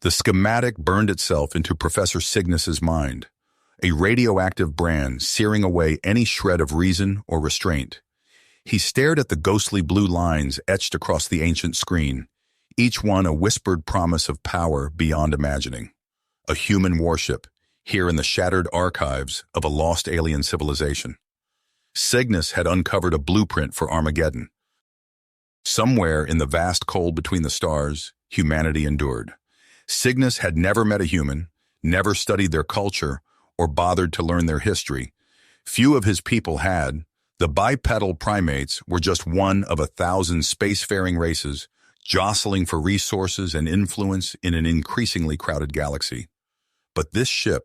The schematic burned itself into Professor Cygnus's mind, a radioactive brand searing away any shred of reason or restraint. He stared at the ghostly blue lines etched across the ancient screen, each one a whispered promise of power beyond imagining. A human warship, here in the shattered archives of a lost alien civilization. Cygnus had uncovered a blueprint for Armageddon. Somewhere in the vast cold between the stars, humanity endured. Cygnus had never met a human, never studied their culture, or bothered to learn their history. Few of his people had. The bipedal primates were just one of 1,000 spacefaring races, jostling for resources and influence in an increasingly crowded galaxy. But this ship,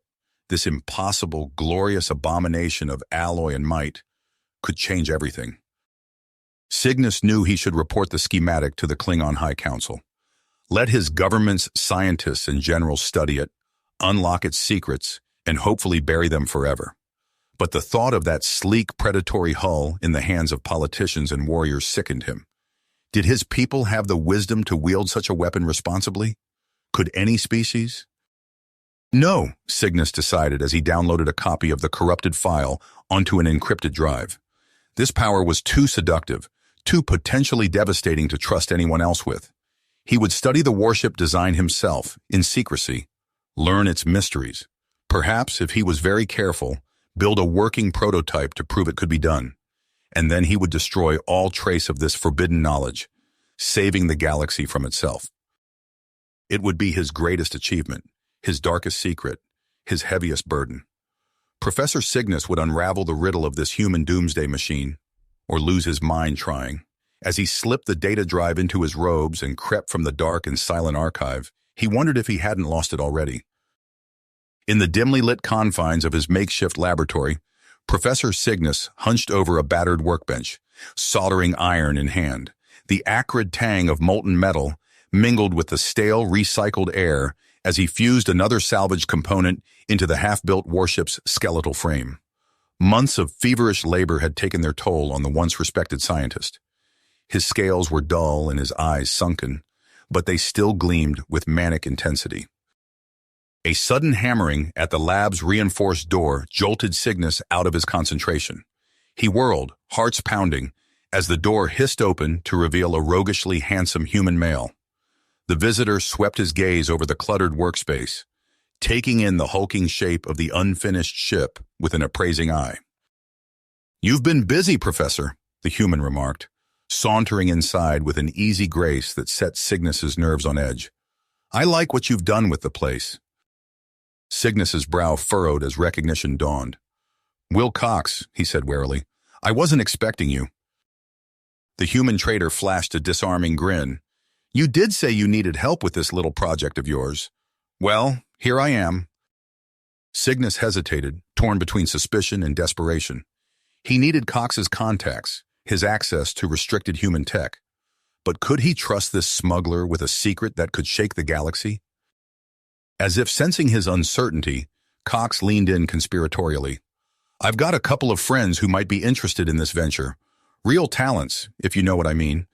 this impossible, glorious abomination of alloy and might, could change everything. Cygnus knew he should report the schematic to the Klingon High Council. Let his government's scientists and generals study it, unlock its secrets, and hopefully bury them forever. But the thought of that sleek, predatory hull in the hands of politicians and warriors sickened him. Did his people have the wisdom to wield such a weapon responsibly? Could any species? No, Cygnus decided as he downloaded a copy of the corrupted file onto an encrypted drive. This power was too seductive, too potentially devastating to trust anyone else with. He would study the warship design himself, in secrecy, learn its mysteries. Perhaps, if he was very careful, build a working prototype to prove it could be done. And then he would destroy all trace of this forbidden knowledge, saving the galaxy from itself. It would be his greatest achievement, his darkest secret, his heaviest burden. Professor Cygnus would unravel the riddle of this human doomsday machine, or lose his mind trying. As he slipped the data drive into his robes and crept from the dark and silent archive, he wondered if he hadn't lost it already. In the dimly lit confines of his makeshift laboratory, Professor Cygnus hunched over a battered workbench, soldering iron in hand. The acrid tang of molten metal mingled with the stale, recycled air as he fused another salvaged component into the half-built warship's skeletal frame. Months of feverish labor had taken their toll on the once respected scientist. His scales were dull and his eyes sunken, but they still gleamed with manic intensity. A sudden hammering at the lab's reinforced door jolted Cygnus out of his concentration. He whirled, hearts pounding, as the door hissed open to reveal a roguishly handsome human male. The visitor swept his gaze over the cluttered workspace, taking in the hulking shape of the unfinished ship with an appraising eye. "You've been busy, Professor," the human remarked, sauntering inside with an easy grace that set Cygnus's nerves on edge. "I like what you've done with the place." Cygnus's brow furrowed as recognition dawned. "Will Cox," he said warily, "I wasn't expecting you." The human trader flashed a disarming grin. "You did say you needed help with this little project of yours. Well, here I am." Cygnus hesitated, torn between suspicion and desperation. He needed Cox's contacts, his access to restricted human tech. But could he trust this smuggler with a secret that could shake the galaxy? As if sensing his uncertainty, Cox leaned in conspiratorially. "I've got a couple of friends who might be interested in this venture. Real talents, if you know what I mean."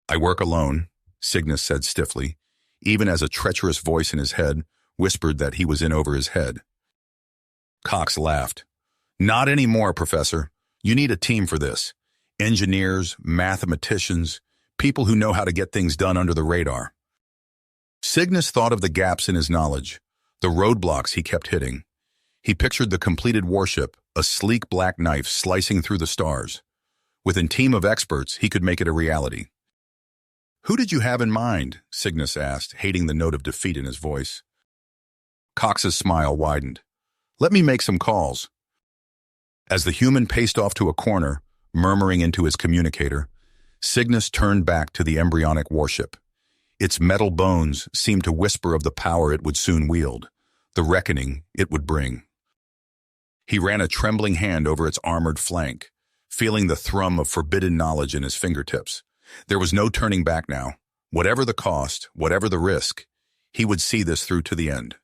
"I work alone," Cygnus said stiffly, even as a treacherous voice in his head whispered that he was in over his head. Cox laughed. "Not anymore, Professor. You need a team for this. Engineers, mathematicians, people who know how to get things done under the radar." Cygnus thought of the gaps in his knowledge, the roadblocks he kept hitting. He pictured the completed warship, a sleek black knife slicing through the stars. With a team of experts, he could make it a reality. "Who did you have in mind?" Cygnus asked, hating the note of defeat in his voice. Cox's smile widened. "Let me make some calls." As the human paced off to a corner, murmuring into his communicator, Cygnus turned back to the embryonic warship. Its metal bones seemed to whisper of the power it would soon wield, the reckoning it would bring. He ran a trembling hand over its armored flank, feeling the thrum of forbidden knowledge in his fingertips. There was no turning back now. Whatever the cost, whatever the risk, he would see this through to the end.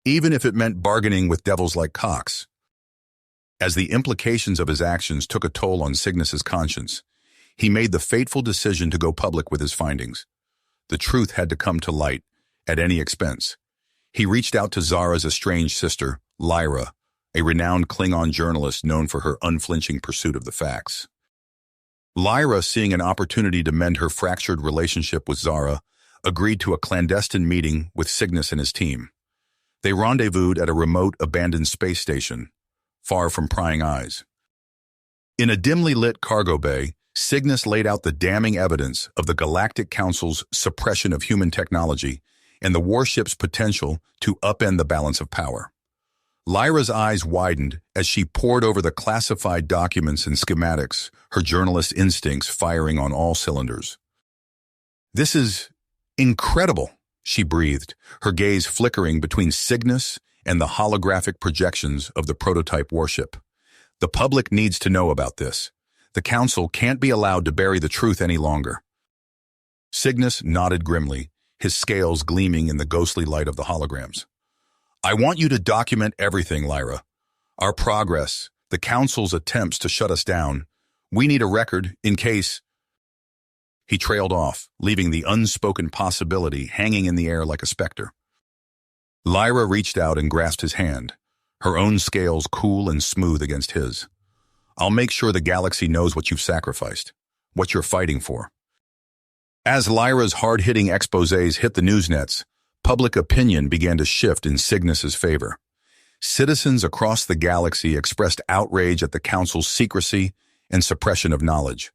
Even if it meant bargaining with devils like Cox. As the implications of his actions took a toll on Cygnus's conscience, he made the fateful decision to go public with his findings. The truth had to come to light, at any expense. He reached out to Zara's estranged sister, Lyra, a renowned Klingon journalist known for her unflinching pursuit of the facts. Lyra, seeing an opportunity to mend her fractured relationship with Zara, agreed to a clandestine meeting with Cygnus and his team. They rendezvoused at a remote, abandoned space station, far from prying eyes. In a dimly lit cargo bay, Cygnus laid out the damning evidence of the Galactic Council's suppression of human technology and the warship's potential to upend the balance of power. Lyra's eyes widened as she pored over the classified documents and schematics, her journalist instincts firing on all cylinders. "This is incredible," she breathed, her gaze flickering between Cygnus and the holographic projections of the prototype warship. "The public needs to know about this. The Council can't be allowed to bury the truth any longer." Cygnus nodded grimly, his scales gleaming in the ghostly light of the holograms. "I want you to document everything, Lyra. Our progress, the Council's attempts to shut us down. We need a record in case—" He trailed off, leaving the unspoken possibility hanging in the air like a specter. Lyra reached out and grasped his hand, her own scales cool and smooth against his. "I'll make sure the galaxy knows what you've sacrificed, what you're fighting for." As Lyra's hard-hitting exposés hit the news nets, public opinion began to shift in Cygnus's favor. Citizens across the galaxy expressed outrage at the Council's secrecy and suppression of knowledge.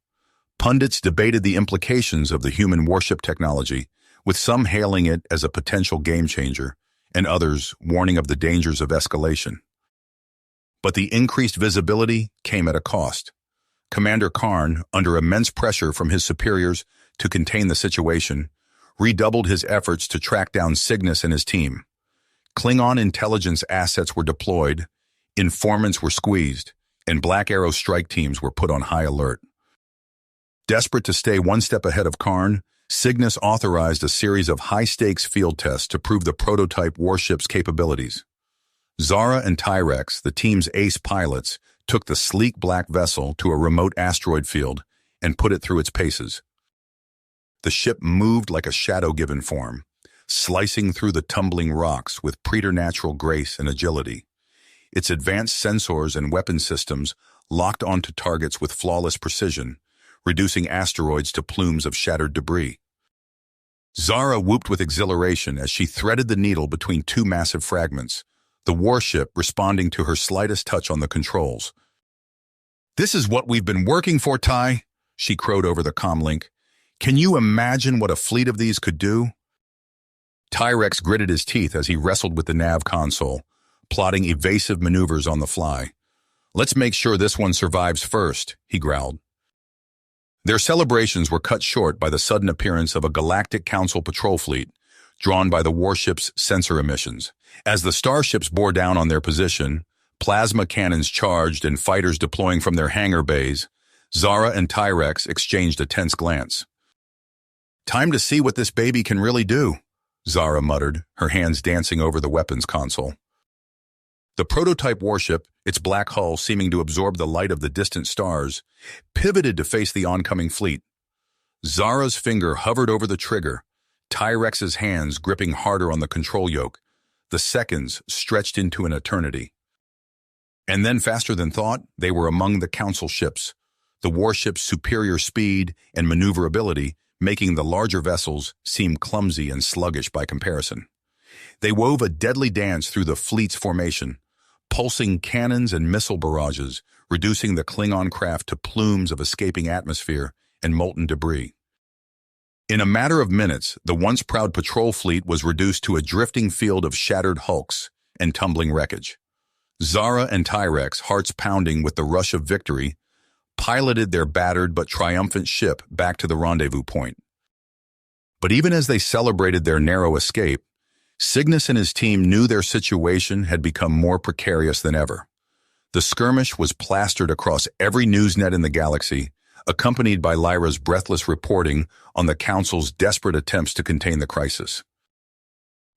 Pundits debated the implications of the human warship technology, with some hailing it as a potential game-changer, and others warning of the dangers of escalation. But the increased visibility came at a cost. Commander Karn, under immense pressure from his superiors to contain the situation, redoubled his efforts to track down Cygnus and his team. Klingon intelligence assets were deployed, informants were squeezed, and Black Arrow strike teams were put on high alert. Desperate to stay one step ahead of Karn, Cygnus authorized a series of high-stakes field tests to prove the prototype warship's capabilities. Zara and Tyrex, the team's ace pilots, took the sleek black vessel to a remote asteroid field and put it through its paces. The ship moved like a shadow-given form, slicing through the tumbling rocks with preternatural grace and agility. Its advanced sensors and weapon systems locked onto targets with flawless precision, reducing asteroids to plumes of shattered debris. Zara whooped with exhilaration as she threaded the needle between two massive fragments, the warship responding to her slightest touch on the controls. "This is what we've been working for, Ty," she crowed over the comlink. "Can you imagine what a fleet of these could do?" Tyrex gritted his teeth as he wrestled with the nav console, plotting evasive maneuvers on the fly. "Let's make sure this one survives first," he growled. Their celebrations were cut short by the sudden appearance of a Galactic Council patrol fleet, drawn by the warship's sensor emissions. As the starships bore down on their position, plasma cannons charged and fighters deploying from their hangar bays, Zara and Tyrex exchanged a tense glance. "Time to see what this baby can really do," Zara muttered, her hands dancing over the weapons console. The prototype warship, its black hull seeming to absorb the light of the distant stars, pivoted to face the oncoming fleet. Zara's finger hovered over the trigger, Tyrex's hands gripping harder on the control yoke. The seconds stretched into an eternity. And then, faster than thought, they were among the Council ships, the warship's superior speed and maneuverability making the larger vessels seem clumsy and sluggish by comparison. They wove a deadly dance through the fleet's formation, pulsing cannons and missile barrages, reducing the Klingon craft to plumes of escaping atmosphere and molten debris. In a matter of minutes, the once proud patrol fleet was reduced to a drifting field of shattered hulks and tumbling wreckage. Zara and Tyrex, hearts pounding with the rush of victory, piloted their battered but triumphant ship back to the rendezvous point. But even as they celebrated their narrow escape, Cygnus and his team knew their situation had become more precarious than ever. The skirmish was plastered across every news net in the galaxy, accompanied by Lyra's breathless reporting on the Council's desperate attempts to contain the crisis.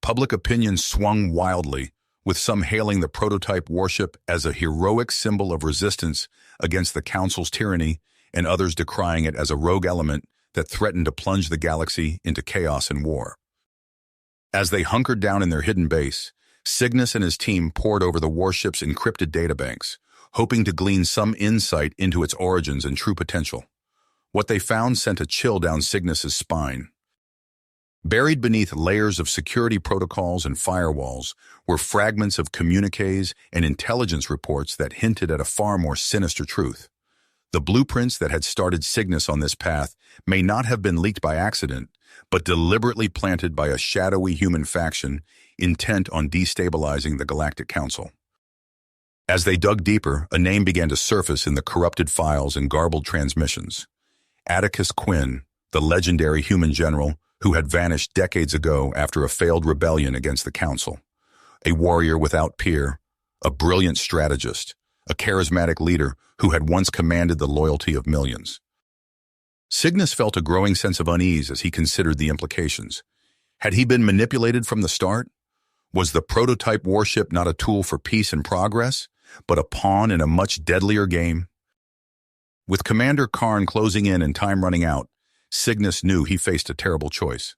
Public opinion swung wildly, with some hailing the prototype warship as a heroic symbol of resistance against the Council's tyranny, and others decrying it as a rogue element that threatened to plunge the galaxy into chaos and war. As they hunkered down in their hidden base, Cygnus and his team pored over the warship's encrypted databanks, hoping to glean some insight into its origins and true potential. What they found sent a chill down Cygnus's spine. Buried beneath layers of security protocols and firewalls were fragments of communiques and intelligence reports that hinted at a far more sinister truth. The blueprints that had started Cygnus on this path may not have been leaked by accident, but deliberately planted by a shadowy human faction intent on destabilizing the Galactic Council. As they dug deeper, a name began to surface in the corrupted files and garbled transmissions. Atticus Quinn, the legendary human general who had vanished decades ago after a failed rebellion against the Council. A warrior without peer, a brilliant strategist, a charismatic leader who had once commanded the loyalty of millions. Cygnus felt a growing sense of unease as he considered the implications. Had he been manipulated from the start? Was the prototype warship not a tool for peace and progress, but a pawn in a much deadlier game? With Commander Karn closing in and time running out, Cygnus knew he faced a terrible choice.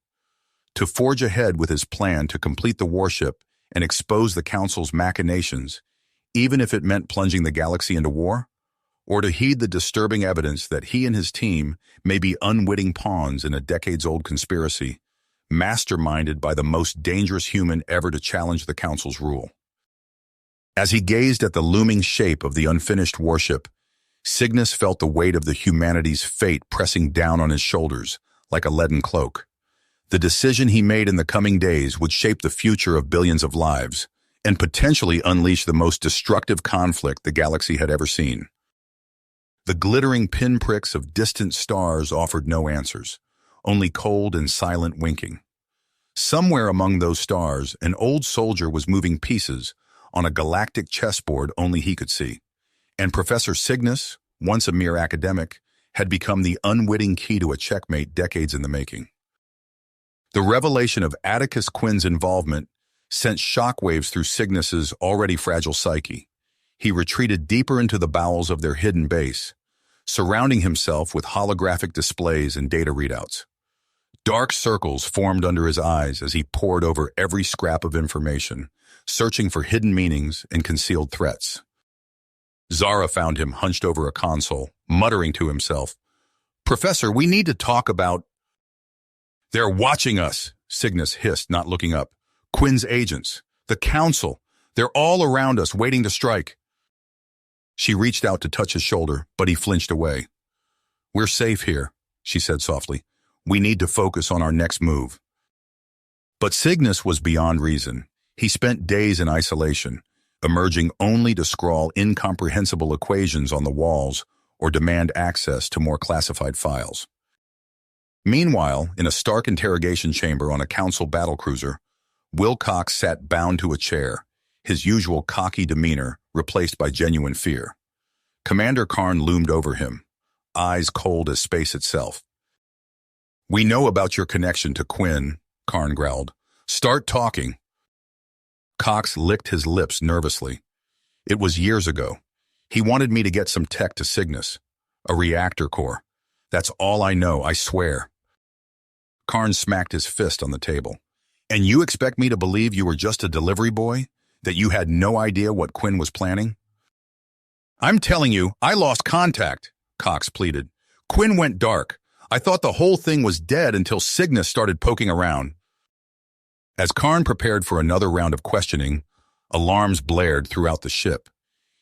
To forge ahead with his plan to complete the warship and expose the Council's machinations, even if it meant plunging the galaxy into war, or to heed the disturbing evidence that he and his team may be unwitting pawns in a decades-old conspiracy, masterminded by the most dangerous human ever to challenge the Council's rule. As he gazed at the looming shape of the unfinished warship, Cygnus felt the weight of the humanity's fate pressing down on his shoulders like a leaden cloak. The decision he made in the coming days would shape the future of billions of lives and potentially unleash the most destructive conflict the galaxy had ever seen. The glittering pinpricks of distant stars offered no answers, only cold and silent winking. Somewhere among those stars, an old soldier was moving pieces on a galactic chessboard only he could see. And Professor Cygnus, once a mere academic, had become the unwitting key to a checkmate decades in the making. The revelation of Atticus Quinn's involvement sent shockwaves through Cygnus's already fragile psyche. He retreated deeper into the bowels of their hidden base, surrounding himself with holographic displays and data readouts. Dark circles formed under his eyes as he pored over every scrap of information, searching for hidden meanings and concealed threats. Zara found him hunched over a console, muttering to himself, "Professor, we need to talk about—" "They're watching us," Cygnus hissed, not looking up. "Quinn's agents, the Council, they're all around us, waiting to strike." She reached out to touch his shoulder, but he flinched away. "We're safe here," she said softly. "We need to focus on our next move." But Cygnus was beyond reason. He spent days in isolation, emerging only to scrawl incomprehensible equations on the walls or demand access to more classified files. Meanwhile, in a stark interrogation chamber on a Council battlecruiser, Wilcox sat bound to a chair, his usual cocky demeanor replaced by genuine fear. Commander Karn loomed over him, eyes cold as space itself. "We know about your connection to Quinn," Karn growled. "Start talking." Cox licked his lips nervously. "It was years ago. He wanted me to get some tech to Cygnus. A reactor core. That's all I know, I swear." Karn smacked his fist on the table. "And you expect me to believe you were just a delivery boy? That you had no idea what Quinn was planning?" "I'm telling you, I lost contact," Cox pleaded. "Quinn went dark. I thought the whole thing was dead until Cygnus started poking around." As Karn prepared for another round of questioning, alarms blared throughout the ship.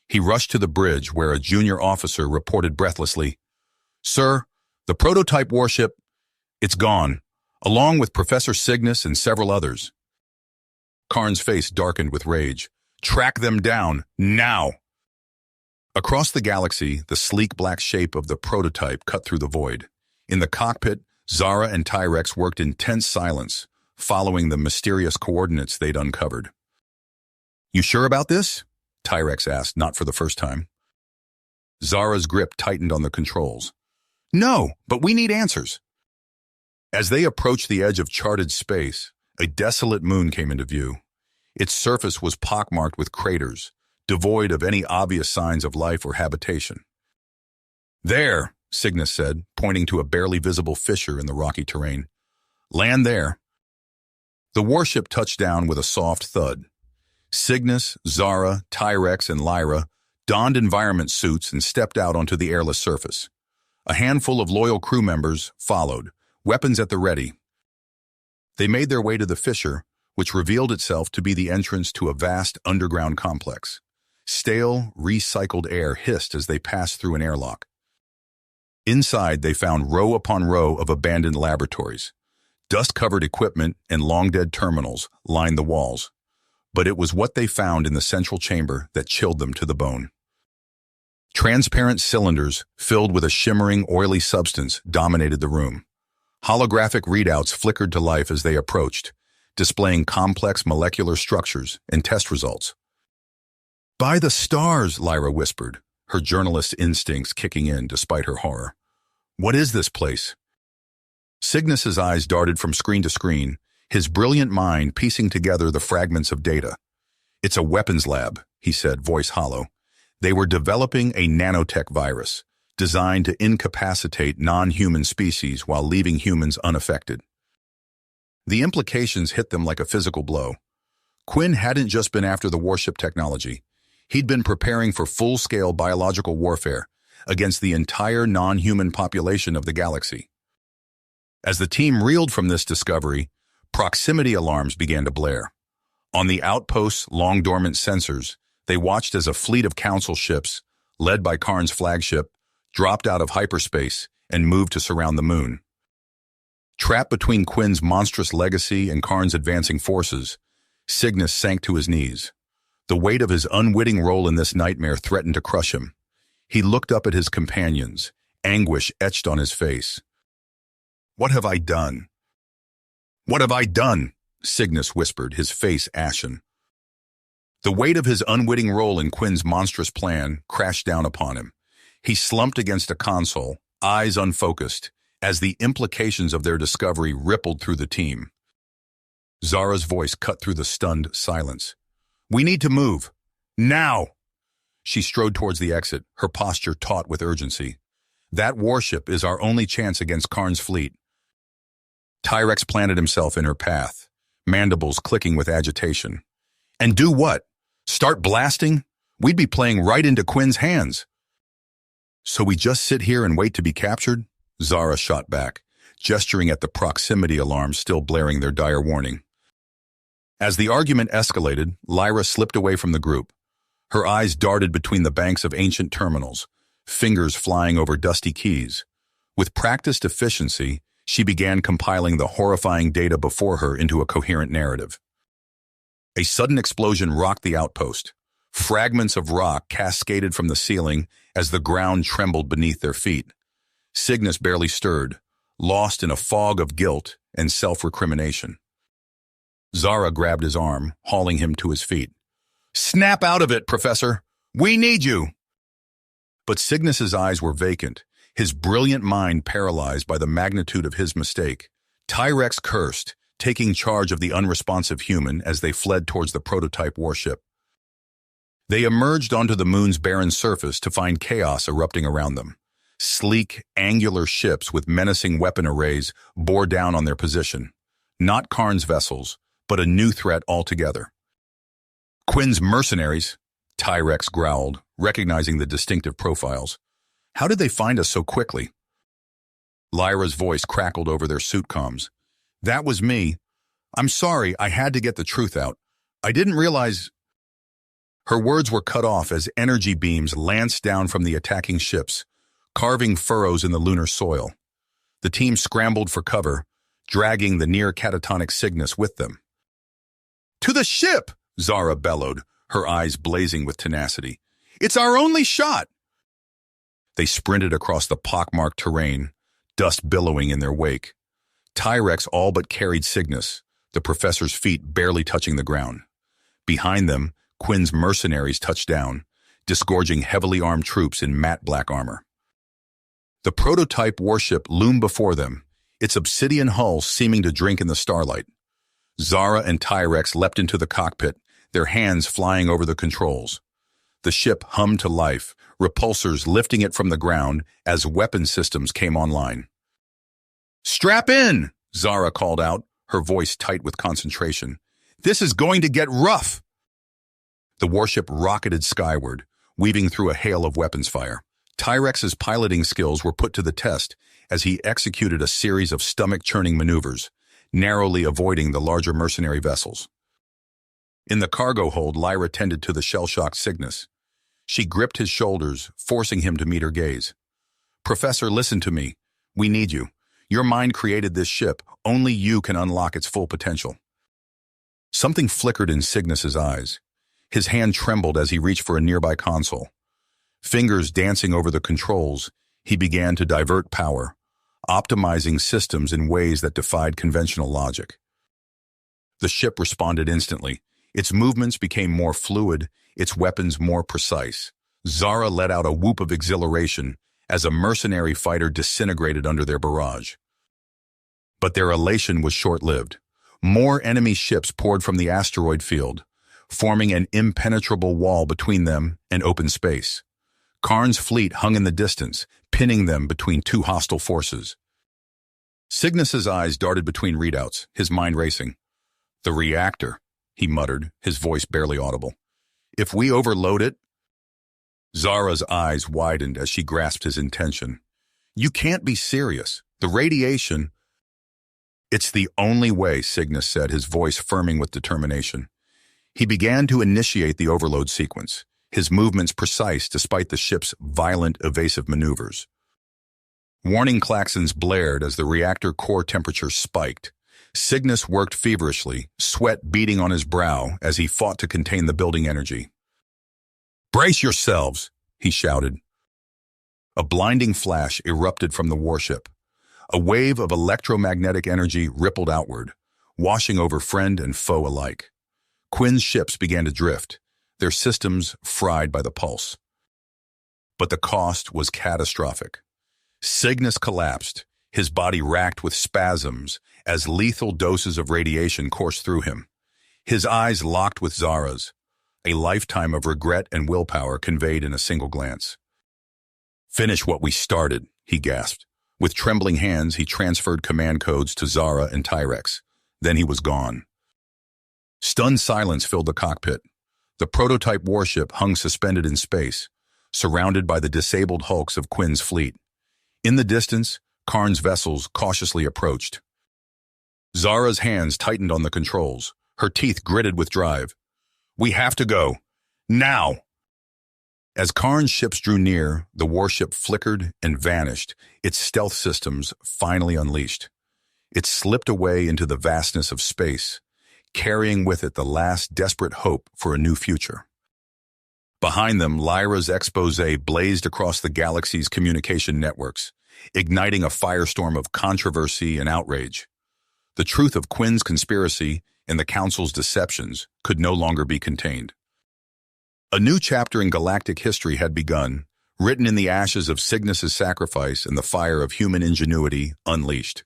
He rushed to the bridge where a junior officer reported breathlessly, "Sir, the prototype warship, it's gone, along with Professor Cygnus and several others." Karn's face darkened with rage. "Track them down, now!" Across the galaxy, the sleek black shape of the prototype cut through the void. In the cockpit, Zara and Tyrex worked in tense silence, following the mysterious coordinates they'd uncovered. "You sure about this?" Tyrex asked, not for the first time. Zara's grip tightened on the controls. "No, but we need answers." As they approached the edge of charted space, a desolate moon came into view. Its surface was pockmarked with craters, devoid of any obvious signs of life or habitation. "There," Cygnus said, pointing to a barely visible fissure in the rocky terrain. "Land there." The warship touched down with a soft thud. Cygnus, Zara, Tyrex, and Lyra donned environment suits and stepped out onto the airless surface. A handful of loyal crew members followed, weapons at the ready. They made their way to the fissure, which revealed itself to be the entrance to a vast underground complex. Stale, recycled air hissed as they passed through an airlock. Inside, they found row upon row of abandoned laboratories. Dust-covered equipment and long-dead terminals lined the walls. But it was what they found in the central chamber that chilled them to the bone. Transparent cylinders filled with a shimmering, oily substance dominated the room. Holographic readouts flickered to life as they approached, displaying complex molecular structures and test results. "By the stars," Lyra whispered, her journalist instincts kicking in despite her horror. "What is this place?" Cygnus's eyes darted from screen to screen, his brilliant mind piecing together the fragments of data. "It's a weapons lab," he said, voice hollow. They were developing a nanotech virus, designed to incapacitate non-human species while leaving humans unaffected. The implications hit them like a physical blow. Quinn hadn't just been after the warship technology. He'd been preparing for full-scale biological warfare against the entire non-human population of the galaxy. As the team reeled from this discovery, proximity alarms began to blare. On the outpost's long-dormant sensors, they watched as a fleet of council ships, led by Karn's flagship, dropped out of hyperspace and moved to surround the moon. Trapped between Quinn's monstrous legacy and Karn's advancing forces, Cygnus sank to his knees. The weight of his unwitting role in this nightmare threatened to crush him. He looked up at his companions, anguish etched on his face. "What have I done? What have I done?" Cygnus whispered, his face ashen. The weight of his unwitting role in Quinn's monstrous plan crashed down upon him. He slumped against a console, eyes unfocused, as the implications of their discovery rippled through the team. Zara's voice cut through the stunned silence. "We need to move. Now!" She strode towards the exit, her posture taut with urgency. "That warship is our only chance against Karn's fleet." Tyrex planted himself in her path, mandibles clicking with agitation. "And do what? Start blasting? We'd be playing right into Quinn's hands." "So we just sit here and wait to be captured?" Zara shot back, gesturing at the proximity alarms still blaring their dire warning. As the argument escalated, Lyra slipped away from the group. Her eyes darted between the banks of ancient terminals, fingers flying over dusty keys. With practiced efficiency, she began compiling the horrifying data before her into a coherent narrative. A sudden explosion rocked the outpost. Fragments of rock cascaded from the ceiling as the ground trembled beneath their feet. Cygnus barely stirred, lost in a fog of guilt and self-recrimination. Zara grabbed his arm, hauling him to his feet. "Snap out of it, Professor! We need you!" But Cygnus's eyes were vacant, his brilliant mind paralyzed by the magnitude of his mistake. Tyrex cursed, taking charge of the unresponsive human as they fled towards the prototype warship. They emerged onto the moon's barren surface to find chaos erupting around them. Sleek, angular ships with menacing weapon arrays bore down on their position. Not Karn's vessels, but a new threat altogether. "Quinn's mercenaries," Tyrex growled, recognizing the distinctive profiles. "How did they find us so quickly?" Lyra's voice crackled over their suit comms. "That was me. I'm sorry, I had to get the truth out. I didn't realize—" Her words were cut off as energy beams lanced down from the attacking ships, carving furrows in the lunar soil. The team scrambled for cover, dragging the near-catatonic Cygnus with them. "To the ship!" Zara bellowed, her eyes blazing with tenacity. "It's our only shot!" They sprinted across the pockmarked terrain, dust billowing in their wake. Tyrex all but carried Cygnus, the professor's feet barely touching the ground. Behind them, Quinn's mercenaries touched down, disgorging heavily armed troops in matte black armor. The prototype warship loomed before them, its obsidian hull seeming to drink in the starlight. Zara and Tyrex leapt into the cockpit, their hands flying over the controls. The ship hummed to life, repulsors lifting it from the ground as weapon systems came online. "Strap in!" Zara called out, her voice tight with concentration. "This is going to get rough!" The warship rocketed skyward, weaving through a hail of weapons fire. Tyrex's piloting skills were put to the test as he executed a series of stomach-churning maneuvers, narrowly avoiding the larger mercenary vessels. In the cargo hold, Lyra tended to the shell-shocked Cygnus. She gripped his shoulders, forcing him to meet her gaze. "Professor, listen to me. We need you. Your mind created this ship. Only you can unlock its full potential." Something flickered in Cygnus's eyes. His hand trembled as he reached for a nearby console. Fingers dancing over the controls, he began to divert power, optimizing systems in ways that defied conventional logic. The ship responded instantly. Its movements became more fluid, its weapons more precise. Zara let out a whoop of exhilaration as a mercenary fighter disintegrated under their barrage. But their elation was short-lived. More enemy ships poured from the asteroid field, forming an impenetrable wall between them and open space. Karn's fleet hung in the distance, pinning them between two hostile forces. Cygnus's eyes darted between readouts, his mind racing. "The reactor," he muttered, his voice barely audible. "If we overload it—" Zara's eyes widened as she grasped his intention. "You can't be serious. The radiation—" "It's the only way," Cygnus said, his voice firming with determination. He began to initiate the overload sequence, his movements precise despite the ship's violent, evasive maneuvers. Warning klaxons blared as the reactor core temperature spiked. Cygnus worked feverishly, sweat beading on his brow as he fought to contain the building energy. "Brace yourselves!" he shouted. A blinding flash erupted from the warship. A wave of electromagnetic energy rippled outward, washing over friend and foe alike. Quinn's ships began to drift, their systems fried by the pulse. But the cost was catastrophic. Cygnus collapsed, his body racked with spasms as lethal doses of radiation coursed through him. His eyes locked with Zara's, a lifetime of regret and willpower conveyed in a single glance. "Finish what we started," he gasped. With trembling hands, he transferred command codes to Zara and Tyrex. Then he was gone. Stunned silence filled the cockpit. The prototype warship hung suspended in space, surrounded by the disabled hulks of Quinn's fleet. In the distance, Karn's vessels cautiously approached. Zara's hands tightened on the controls, her teeth gritted with drive. "We have to go. Now!" As Karn's ships drew near, the warship flickered and vanished, its stealth systems finally unleashed. It slipped away into the vastness of space, carrying with it the last desperate hope for a new future. Behind them, Lyra's exposé blazed across the galaxy's communication networks, igniting a firestorm of controversy and outrage. The truth of Quinn's conspiracy and the Council's deceptions could no longer be contained. A new chapter in galactic history had begun, written in the ashes of Cygnus's sacrifice and the fire of human ingenuity unleashed.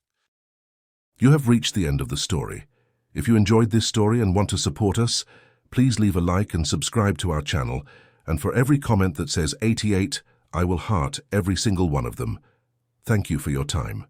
You have reached the end of the story. If you enjoyed this story and want to support us, please leave a like and subscribe to our channel, and for every comment that says 88, I will heart every single one of them. Thank you for your time.